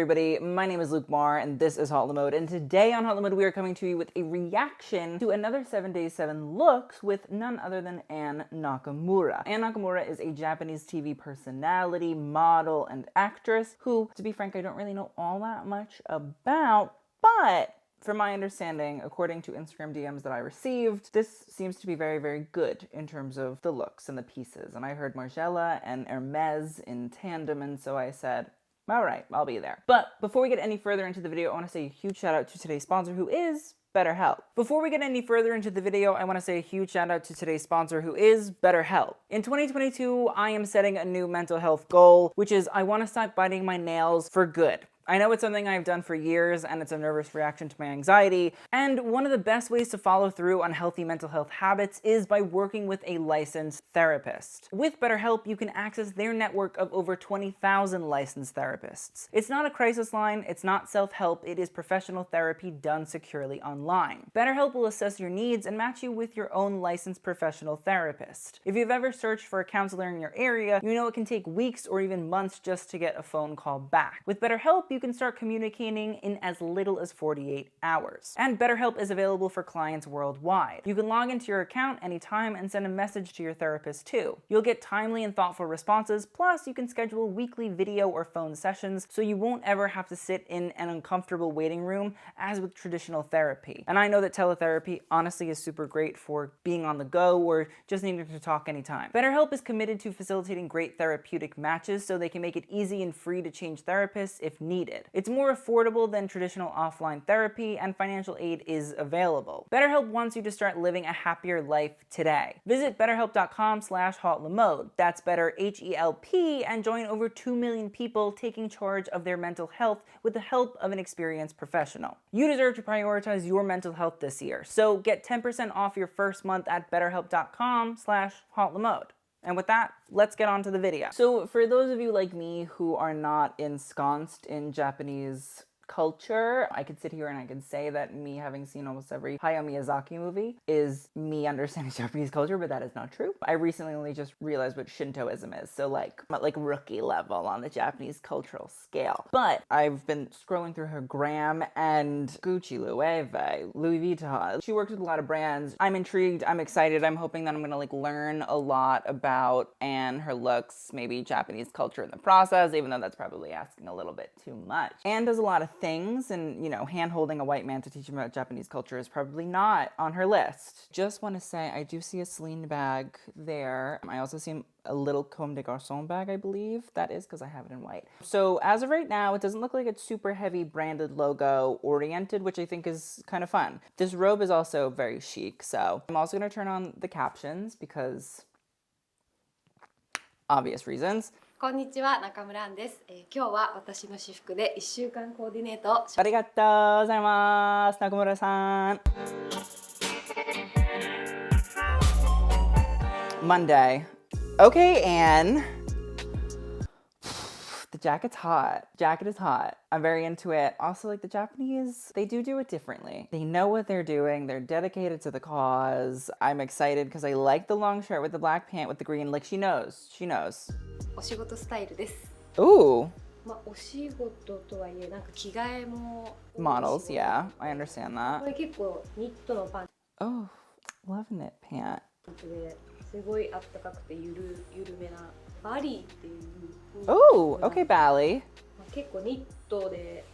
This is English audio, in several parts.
everybody, my name is Luke Marr and this is HauteLeMode, and today on HauteLeMode we are coming to you with a reaction to another 7 Days 7 looks with none other than Ann Nakamura. Ann Nakamura is a Japanese TV personality, model, and actress who, to be frank, I don't really know all that much about, but from my understanding, according to Instagram DMs that I received, this seems to be very, very good in terms of the looks and the pieces. And I heard Margiela and Hermes in tandem, and so I said, all right, I'll be there. But before we get any further into the video, I want to say a huge shout out to today's sponsor, who is BetterHelp. Before we get any further into the video, I want to say a huge shout out to today's sponsor, who is BetterHelp. In 2022, I am setting a new mental health goal, which is I want to stop biting my nails for good. I know it's something I've done for years, and it's a nervous reaction to my anxiety, and one of the best ways to follow through on healthy mental health habits is by working with a licensed therapist. With BetterHelp, you can access their network of over 20,000 licensed therapists. It's not a crisis line, it's not self-help, it is professional therapy done securely online. BetterHelp will assess your needs and match you with your own licensed professional therapist. If you've ever searched for a counselor in your area, you know it can take weeks or even months just to get a phone call back. With BetterHelp, you can start communicating in as little as 48 hours. And BetterHelp is available for clients worldwide. You can log into your account anytime and send a message to your therapist too. You'll get timely and thoughtful responses, plus you can schedule weekly video or phone sessions so you won't ever have to sit in an uncomfortable waiting room as with traditional therapy. And I know that teletherapy honestly is super great for being on the go or just needing to talk anytime. BetterHelp is committed to facilitating great therapeutic matches so they can make it easy and free to change therapists if needed. It's more affordable than traditional offline therapy, and financial aid is available. BetterHelp wants you to start living a happier life today. Visit betterhelp.com/HauteLeMode. That's better HELP, and join over 2 million people taking charge of their mental health with the help of an experienced professional. You deserve to prioritize your mental health this year, so get 10% off your first month at betterhelp.com/HauteLeMode. And with that, let's get on to the video. So for those of you like me who are not ensconced in Japanese culture, I could sit here and I could say that me having seen almost every Hayao Miyazaki movie is me understanding Japanese culture, but that is not true. I recently only just realized what Shintoism is, so like rookie level on the Japanese cultural scale. But I've been scrolling through her gram, and Gucci, Loewe, Louis Vuitton, she works with a lot of brands. I'm intrigued, I'm excited, I'm hoping that I'm gonna learn a lot about Anne, her looks, maybe Japanese culture in the process, even though that's probably asking a little bit too much. Anne does a lot of things, and hand-holding a white man to teach him about Japanese culture is probably not on her list. Just want to say I do see a Celine bag there. I also see a little Comme des Garçons bag, I believe. That is because I have it in white. So as of right now, it doesn't look like it's super heavy branded logo oriented, which I think is kind of fun. This robe is also very chic, so I'm also going to turn on the captions because obvious reasons. こんにちは、中村アンです。今日は私の私服で1週間コーディネートをします。ありがとうございます、中村さん。Monday. Okay, Anne. The jacket's hot. Jacket is hot. I'm very into it. Also, the Japanese, they do it differently. They know what they're doing. They're dedicated to the cause. I'm excited because I like the long shirt with the black pant with the green. She knows. She knows. お仕事スタイルです。 Ooh. お仕事とはいえ着替えも Models, yeah. I understand こ that. れ結構ニットのパン Oh, love a knit pant. ツですごいあったかくてゆるめなバリーっていう。Ooh, okay, Bally. 結構ニットで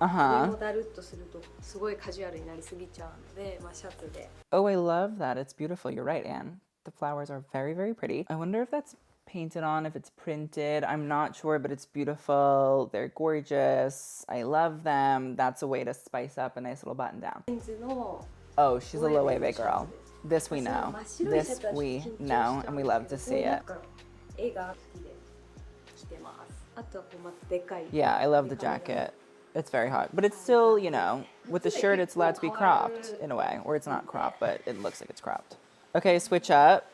Uh-huh. 上もだるっとするとすごいカジュアルになりすぎちゃうので、シャツで。Oh, I love that. It's beautiful. You're right, Anne. The flowers are very, very pretty. I wonder if that's painted on, if it's printed. I'm not sure, but it's beautiful. They're gorgeous. I love them. That's a way to spice up a nice little button down. Oh, she's a Loewe girl. This we know. This we know, and we love to see it. Yeah, I love the jacket. It's very hot. But it's still, with the shirt, it's allowed to be cropped in a way. Or it's not cropped, but it looks like it's cropped. Okay, switch up.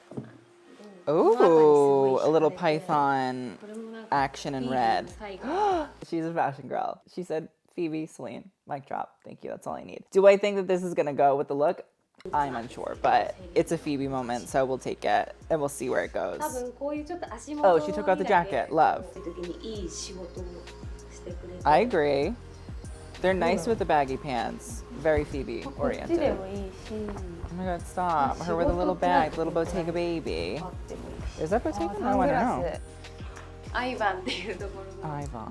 Ooh, a little python action in red. She's a fashion girl. She said, Phoebe, Celine, mic drop. Thank you, that's all I need. Do I think that this is gonna go with the look? I'm unsure, but it's a Phoebe moment, so we'll take it and we'll see where it goes. Oh, she took out the jacket. Love. してくれて、 I agree. They're nice with the baggy pants. Very Phoebe こっちで oriented. もいいし、 Oh my god, stop. Her with a little bag, little Bottega baby. あってもいいし、 Is that あ Bottega? サン No, グ I ラ don't know. スアイバンっていうところの Ivan.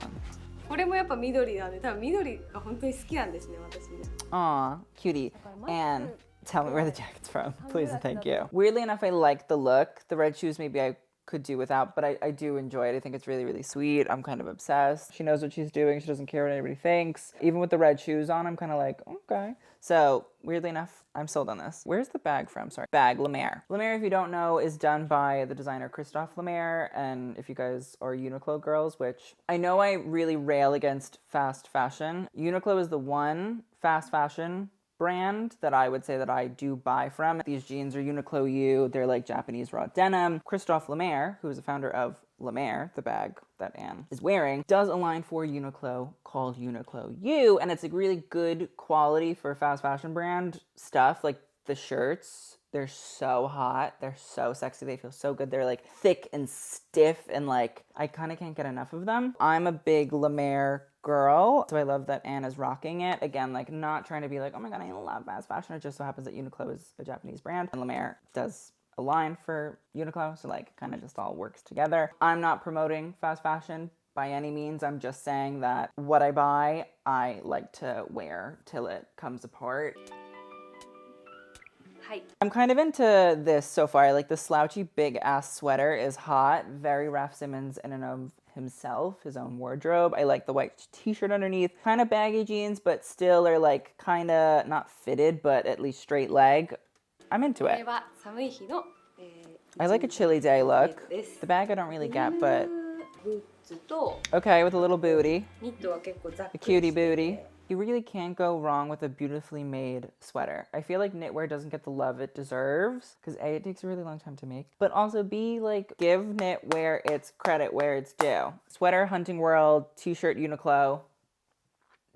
これもやっぱ緑なんで、多分緑が本当に好きなんですね、私ね。 Aw, cutie. だからマスク And tell me where the jacket's from. Please and thank you. Weirdly enough, I like the look. The red shoes maybe I could do without, but I do enjoy it. I think it's really, really sweet. I'm kind of obsessed. She knows what she's doing. She doesn't care what anybody thinks. Even with the red shoes on, I'm kind of like, okay. So weirdly enough, I'm sold on this. Where's the bag from? Sorry. Bag, Lemaire. Lemaire, if you don't know, is done by the designer Christophe Lemaire. And if you guys are Uniqlo girls, which I know I really rail against fast fashion, Uniqlo is the one fast fashion brand that I would say that I do buy from. These jeans are Uniqlo U. They're like Japanese raw denim. Christophe Lemaire, who is the founder of Lemaire, the bag that Anne is wearing, does a line for Uniqlo called Uniqlo U, and it's a really good quality for fast fashion brand stuff. Like the shirts, they're so hot. They're so sexy. They feel so good. They're like thick and stiff, and like I kind of can't get enough of them. I'm a big Lemaire girl, so I love that Anne is rocking it. Again, like not trying to be like, oh my god, I love fast fashion. It just so happens that Uniqlo is a Japanese brand, and Lemaire does a line for Uniqlo, so like kind of just all works together. I'm not promoting fast fashion by any means. I'm just saying that what I buy, I like to wear till it comes apart. はい、 I'm kind of into this so far. Like the slouchy big ass sweater is hot. Very Raf Simons in and of himself, his own wardrobe. I like the white t-shirt underneath. Kind of baggy jeans, but still are like kind of not fitted, but at least straight leg. I'm into これ it. は寒い日の、I like a chilly day ベ look. ッドです。 The bag I don't really get, but ブーツと okay, with a little booty. ニットは結構ざっ A くり cutie してて booty. You really can't go wrong with a beautifully made sweater. I feel like knitwear doesn't get the love it deserves because A, it takes a really long time to make, but also B, like give knitwear its credit where it's due. Sweater, Hunting World, t-shirt, Uniqlo,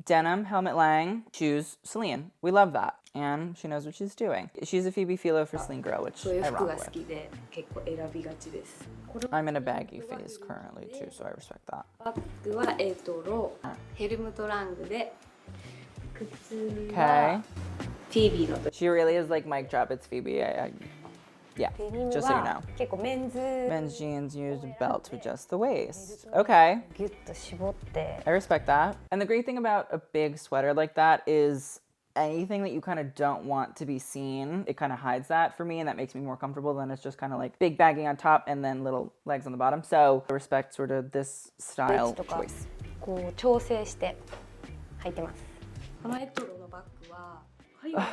denim, Helmut Lang, shoes, Celine. We love that. And she knows what she's doing. She's a Phoebe Philo for Celine Girl, which そういう I 服 rock が好 with. きで結構選びがちです。これ I'm in a baggy phase currently too, so I respect that. バッグはロー、ヘルムトラングで、靴 Okay. はフィービーの時。 She really is like mic drop, it's Phoebe. Yeah, デニム just so you know. は結構メンズ Men's jeans use a belt to adjust the waist. Okay, ギュッと絞って I respect that. And the great thing about a big sweater like that is anything that you kind of don't want to be seen, it kind of hides that for me, and that makes me more comfortable than it's just kind of like big baggy on top and then little legs on the bottom. So I respect sort of this style とか choice. こう調整して履いてます。このエトロのバッグは海外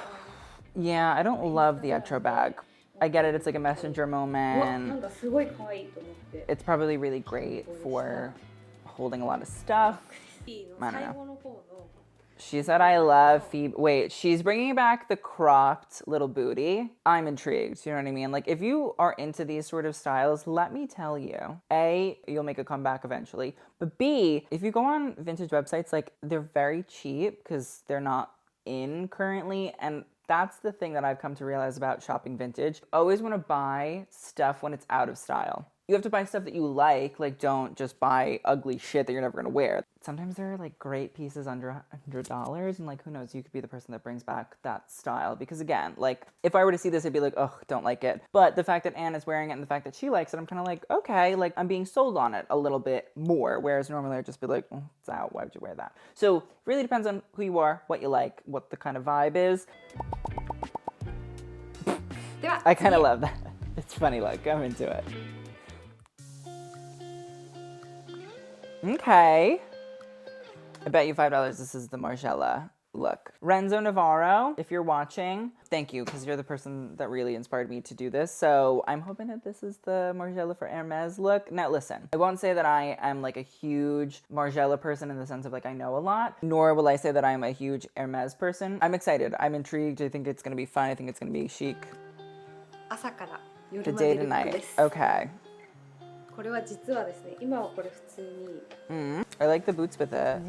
の Yeah, I don't love the Etro bag. I get it, it's like a messenger うわなん moment. かすごい可愛いと思って。 It's probably really great for holding a lot of stuff. フィーの最後の方の She said, I love Phoebe. Wait, she's bringing back the cropped little booty. I'm intrigued. You know what I mean? Like, if you are into these sort of styles, let me tell you, A, you'll make a comeback eventually. But B, if you go on vintage websites, like, they're very cheap because they're not in currently. And that's the thing that I've come to realize about shopping vintage. Always want to buy stuff when it's out of style. You have to buy stuff that you like don't just buy ugly shit that you're never gonna wear. Sometimes there are like great pieces under $100 and like who knows, you could be the person that brings back that style. Because again, like if I were to see this, I'd be like, oh, don't like it. But the fact that Anne is wearing it and the fact that she likes it, I'm kind of like, okay, like I'm being sold on it a little bit more. Whereas normally I'd just be like, oh, it's out, why would you wear that? So it really depends on who you are, what you like, what the kind of vibe is. では I kind of love that. It's funny, like I'm into it. Okay. I bet you $5 this is the Margiela look. Renzo Navarro, if you're watching, thank you, because you're the person that really inspired me to do this. So I'm hoping that this is the Margiela for Hermes look. Now listen, I won't say that I am like a huge Margiela person in the sense of like I know a lot, nor will I say that I'm a huge Hermes person. I'm excited. I'm intrigued. I think it's going to be fun. I think it's going to be chic. 朝から夜 The ま day で to ルック night. です。 Okay. これは実はですね、今はこれ普通に I like the boots with it.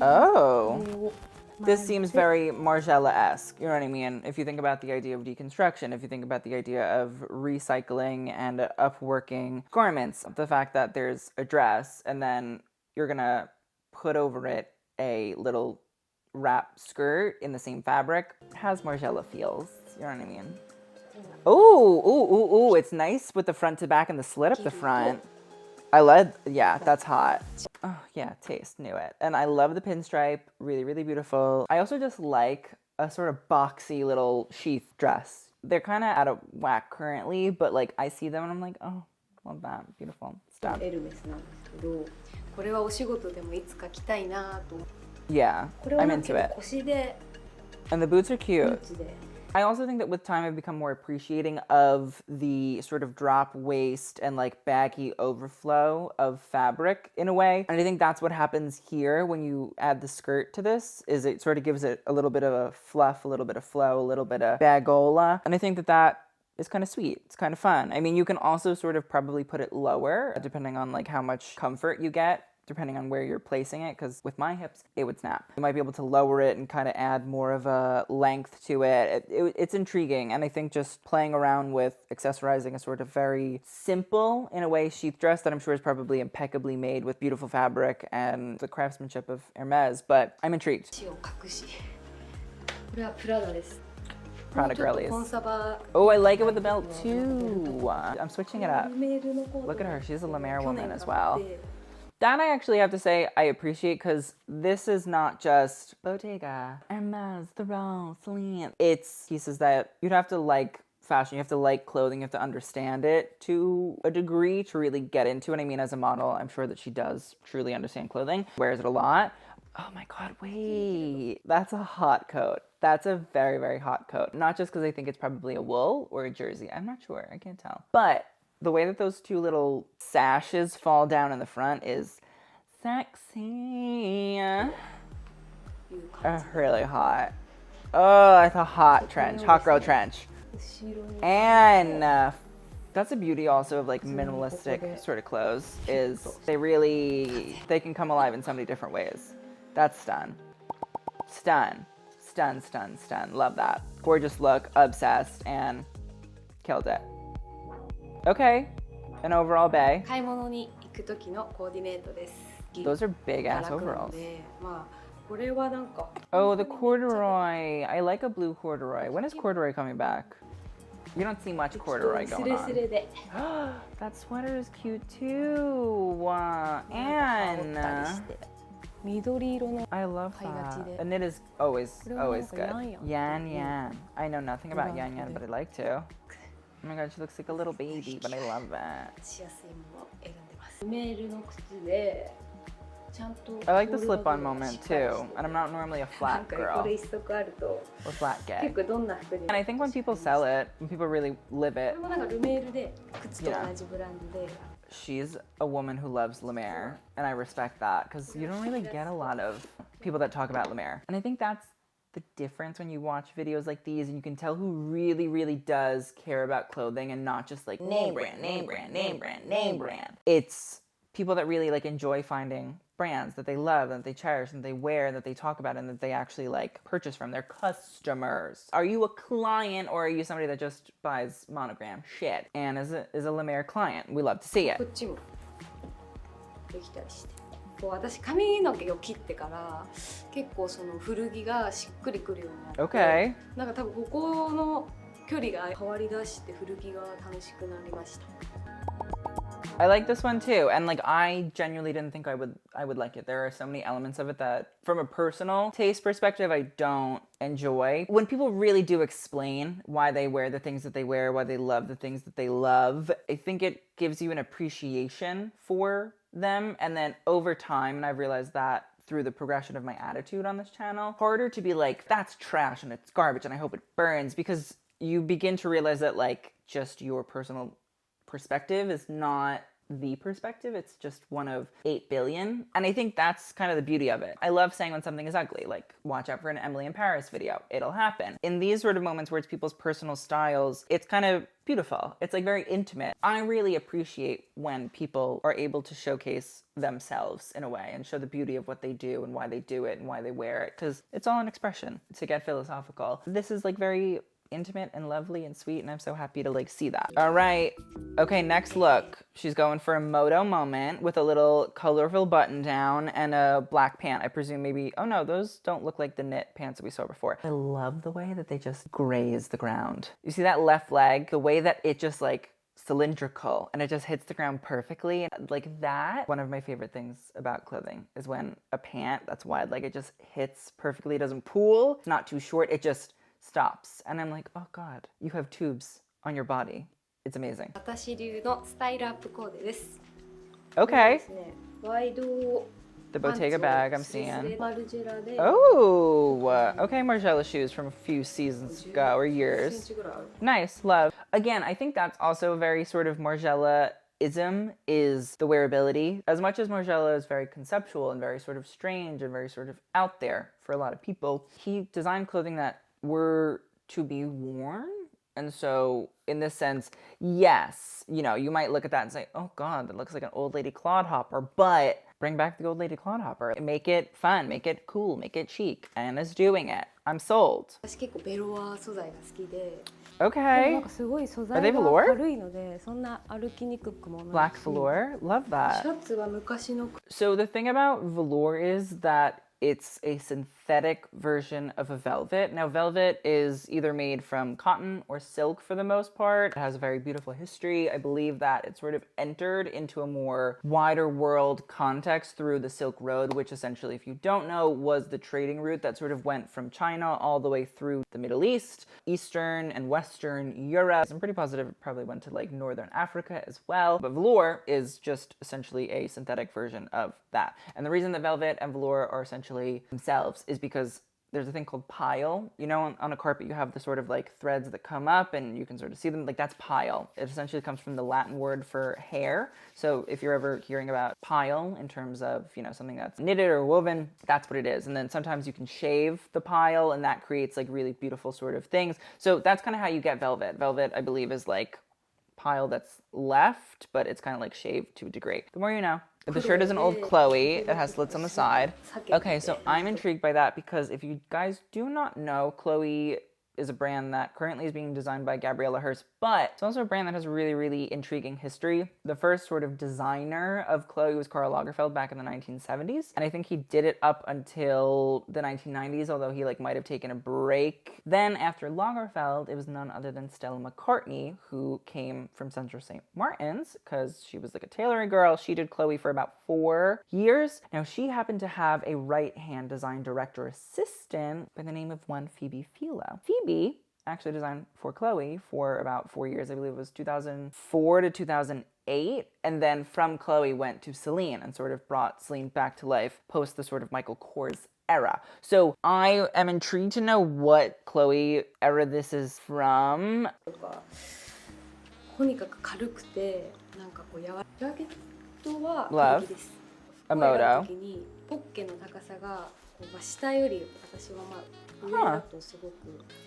Oh. This seems very Margiela-esque, you know what I mean? If you think about the idea of deconstruction, if you think about the idea of recycling and upworking garments, the fact that there's a dress and then you're gonna put over it a little wrap skirt in the same fabric. It has Margiela feels, you know what I mean? Ooh, it's nice with the front to back and the slit up the front. Yeah, that's hot. Oh yeah, taste, knew it. And I love the pinstripe, really, really beautiful. I also just like a sort of boxy little sheath dress. They're kind of out of whack currently, but like I see them and I'm like, oh, love that, beautiful stuff. Yeah, I'm into it. And the boots are cute. I also think that with time I've become more appreciating of the sort of drop waist and like baggy overflow of fabric in a way. And I think that's what happens here when you add the skirt to this, is it sort of gives it a little bit of a fluff, a little bit of flow, a little bit of bagola. And I think that that is kind of sweet. It's kind of fun. I mean, you can also sort of probably put it lower depending on like how much comfort you get, depending on where you're placing it, because with my hips, it would snap. You might be able to lower it and kind of add more of a length to it. It's intriguing, and I think just playing around with accessorizing a sort of very simple, in a way, sheath dress that I'm sure is probably impeccably made with beautiful fabric and the craftsmanship of Hermes, but I'm intrigued. Prada girlies. Oh, I like it with the belt too. I'm switching it up. Look at her, she's a La Mer woman as well. That I actually have to say I appreciate, because this is not just Bottega, Hermes, Theroux, Celine. It's pieces that you'd have to like fashion, you have to like clothing, you have to understand it to a degree to really get into it. I mean, as a model, I'm sure that she does truly understand clothing, wears it a lot. Oh my God, wait, that's a hot coat. That's a very, very hot coat. Not just because I think it's probably a wool or a jersey. I'm not sure, I can't tell. But the way that those two little sashes fall down in the front is sexy. Really hot. Oh, it's a hot trench, hot girl trench. And that's a beauty also of like minimalistic sort of clothes, is they can come alive in so many different ways. That's stun. Love that. Gorgeous look, obsessed, and killed it. Okay, an overall bay. Those are big ass overalls. Oh, the corduroy. I like a blue corduroy. When is corduroy coming back? You don't see much corduroy going on. That sweater is cute too. And I love that. And it is always good. Yan. I know nothing about Yan, but I like to. Oh my God, she looks like a little baby, but I love it. I like the slip-on moment too, and I'm not normally a flat girl or flat gay. And I think when people sell it, when people really live it, yeah. She's a woman who loves La Mer, and I respect that, because you don't really get a lot of people that talk about La Mer. And I think that's the difference when you watch videos like these, and you can tell who really, really does care about clothing and not just like name brand. It's people that really like enjoy finding brands that they love, that they cherish, and they wear, and that they talk about, and that they actually like purchase from. Their customers. Are you a client, or are you somebody that just buys monogram shit and is a La Mer client? We love to see it. 私髪の毛を切ってから結構その古着がしっくりくるようになって、Okay. なんか多分ここの距離が変わりだして古着が楽しくなりました。I like this one too, and like I genuinely didn't think I would like it. There are so many elements of it that, from a personal taste perspective, I don't enjoy. When people really do explain why they wear the things that they wear, why they love the things that they love, I think it gives you an appreciation for them, and then over time, and I've realized that through the progression of my attitude on this channel, harder to be like, that's trash and it's garbage and I hope it burns, because you begin to realize that like just your personal perspective is not the perspective, it's just one of 8 billion. And I think that's kind of the beauty of it. I love saying when something is ugly, like watch out for an Emily in Paris video, it'll happen. In these sort of moments where it's people's personal styles, it's kind of beautiful. It's like very intimate. I really appreciate when people are able to showcase themselves in a way and show the beauty of what they do and why they do it and why they wear it, because it's all an expression. To get philosophical, this is like very intimate and lovely and sweet, and I'm so happy to like see that. All right, okay, next look. She's going for a moto moment with a little colorful button down and a black pant. I presume maybe, oh no, those don't look like the knit pants that we saw before. I love the way that they just graze the ground. You see that left leg, the way that it just like cylindrical and it just hits the ground perfectly. Like that, one of my favorite things about clothing is when a pant that's wide, like it just hits perfectly, it doesn't pool, it's not too short, it just stops. And I'm like, oh God, you have tubes on your body. It's amazing. 私流のスタイルアップコーデです。 Okay. ですね、ワイド The Bottega bag I'm seeing. マルジェラで Oh, okay, Margiela shoes from a few seasons ago or years. ぐらいある。 Nice, love. Again, I think that's also a very sort of Margiela-ism is the wearability. As much as Margiela is very conceptual and very sort of strange and very sort of out there for a lot of people, he designed clothing that were to be worn. And so in this sense, yes, you know, you might look at that and say, oh God, that looks like an old lady clodhopper, but bring back the old lady clodhopper. Make it fun, make it cool, make it chic. Anna's doing it. I'm sold. 私結構ベロア素材が好きで、 Okay. なんかすごい素材 Are they が velour? 軽いので、そんな歩きにくくもないし。 Black velour? Love that. シャツは昔の So the thing about velour is that it's a synthetic version of a velvet. Now, velvet is either made from cotton or silk for the most part. It has a very beautiful history. I believe that it sort of entered into a more wider world context through the Silk Road, which essentially, if you don't know, was the trading route that sort of went from China all the way through the Middle East, Eastern and Western Europe. I'm pretty positive it probably went to like Northern Africa as well. But velour is just essentially a synthetic version of that. And the reason that velvet and velour are essentially themselves is because there's a thing called pile. You know, on a carpet you have the sort of like threads that come up and you can sort of see them. Like that's pile. It essentially comes from the Latin word for hair. So if you're ever hearing about pile in terms of, you know, something that's knitted or woven, that's what it is. And then sometimes you can shave the pile and that creates like really beautiful sort of things. So that's kind of how you get velvet. Velvet, I believe, is like pile that's left, but it's kind of like shaved to a degree. The more you know. The shirt is an old Chloe. It has slits on the side. Okay, so I'm intrigued by that because if you guys do not know, Chloe is a brand that currently is being designed by Gabriella Hearst, but it's also a brand that has a really, really intriguing history. The first sort of designer of Chloe was Karl Lagerfeld back in the 1970s, and I think he did it up until the 1990s, although he like might have taken a break. Then after Lagerfeld, it was none other than Stella McCartney, who came from Central St. Martin's because she was like a tailoring girl. She did Chloe for about 4 years. Now she happened to have a right-hand design director assistant by the name of one Phoebe Philo. Phoebe actually designed for Chloe for about 4 years. I believe it was 2004 to 2008. And then from Chloe went to Celine and sort of brought Celine back to life post the sort of Michael Kors era. So I am intrigued to know what Chloe era this is from. とにかく軽くてなんかこう柔らかいジャケットは Love 平気です。 a こうや moto. る時にポッケの高さがこうまあ下より私はまあ上だとすごく、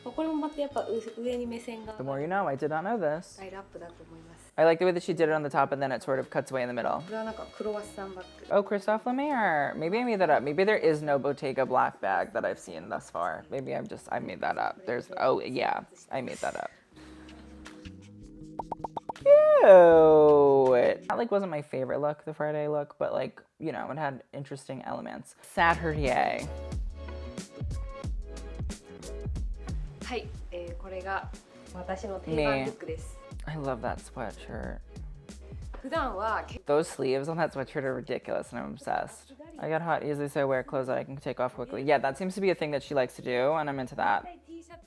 まあこれもまたやっぱ上に目線が The more you know. I did not know ス this. タイルアップだと思います。 I like the way that she did it on the top and then it sort of cuts away in the middle. これはなんかクロワッサンバッグ。 Oh, Christophe Lemaire. Maybe I made that up. Maybe there is no Bottega black bag that I've seen thus far. Maybe I made that up. Oh yeah, I made that up. Cute. That like wasn't my favorite look, the Friday look, but like, you know, it had interesting elements. Saturday. はい、これが私の定番ルックです。 I love that sweatshirt. 普段は Those sleeves on that sweatshirt are ridiculous and I'm obsessed. I get hot easily, so I wear clothes that I can take off quickly. Yeah, that seems to be a thing that she likes to do, and I'm into that.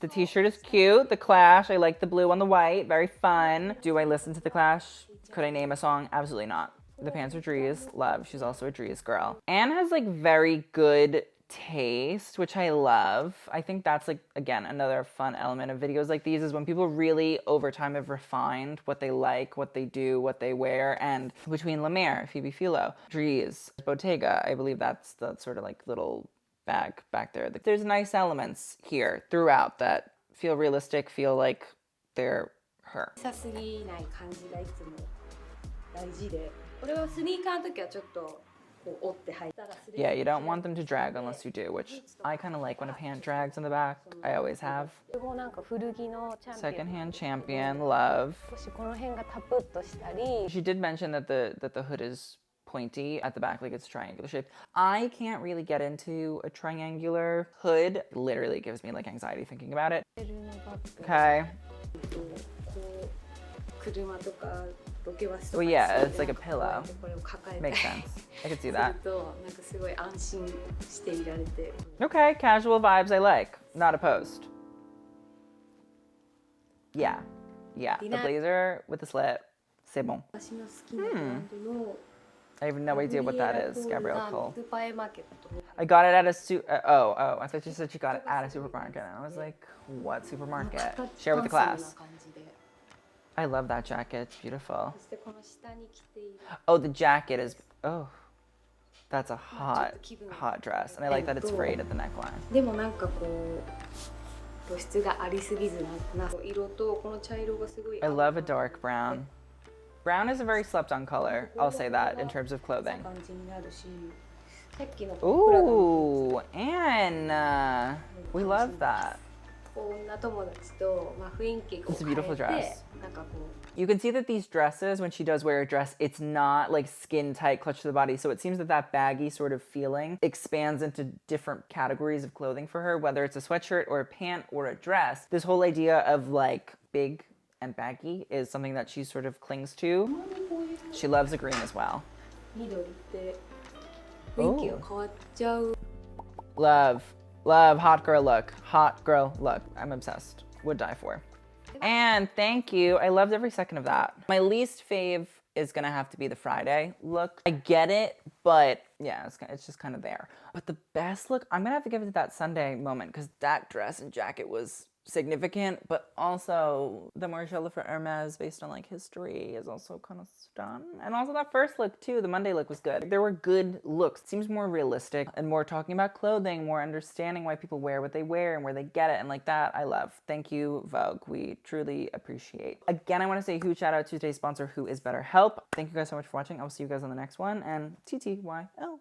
The t-shirt is cute. The Clash, I like the blue on the white. Very fun. Do I listen to The Clash? Could I name a song? Absolutely not. The pants are Dries. Love. She's also a Dries girl. Anne has like very good taste, which I love. I think that's like, again, another fun element of videos like these is when people really over time have refined what they like, what they do, what they wear. And between Lemaire, Phoebe Philo, Dries, Bottega, I believe that's the sort of like little bag back there. There's nice elements here throughout that feel realistic, feel like they're her. 小さすぎない感じがいつも大事で、これはスニーカーの時はちょっとこう折って履いたらすれ Yeah, you don't want them to drag unless you do, which I kind of like when a pant drags in the back. I always have. これもなんか古着のチャンピオン Secondhand champion, love. 少しこの辺がタプッとしたり She did mention that the hood is pointy at the back, like it's triangular shaped. I can't really get into a triangular hood. Literally gives me like anxiety thinking about it. ベルのバッグ Okay. こう車とかロケバスと Well, か yeah, に it's like a こう pillow. やってこれを抱えて Makes sense. I could see する that. となんかすごい安心していられて Okay, casual vibes I like. Not opposed. Yeah. Yeah. The blazer with the slit. C'est bon. 私の好きなブランドの I have no idea what that is. Gabrielle Cole. スーパーエマーケット I got it at a oh, I thought you said she got it at a supermarket. And I was like, what supermarket? Share with the ハンサム class. な感じで I love that jacket. It's beautiful. そしてこの下に着ている Oh, the jacket is, oh, that's a hot dress. And I like that it's frayed at the neckline. でもなんかこう露出がありすぎずな色とこの茶色がすごい I love a dark brown. Brown is a very slept on color. I'll say that in terms of clothing. 感じになるしさっきのプラダの Ooh, Anna. We love that. 女友達とまあ雰囲気を It's a 変え beautiful て dress. なんかこう You can see that these dresses, when she does wear a dress, it's not like skin tight, clutch to the body. So it seems that that baggy sort of feeling expands into different categories of clothing for her, whether it's a sweatshirt or a pant or a dress. This whole idea of like big and baggy is something that she sort of clings to. She loves a green as well. 緑って雰囲気が変わっちゃう Love, love, hot girl look. Hot girl look. I'm obsessed. Would die for. And thank you. I loved every second of that. My least fave is gonna have to be the Friday look. I get it, but yeah, it's just kind of there. But the best look, I'm gonna have to give it to that Sunday moment because that dress and jacket was significant, but also the Margiela for Hermes based on like history is also kind of stunned. And also that first look too, the Monday look was good. There were good looks. It seems more realistic and more talking about clothing, more understanding why people wear what they wear and where they get it, and like that I love. Thank you, Vogue. We truly appreciate. Again, I want to say a huge shout out to today's sponsor, who is BetterHelp. Thank you guys so much for watching. I will see you guys on the next one, and TTYL.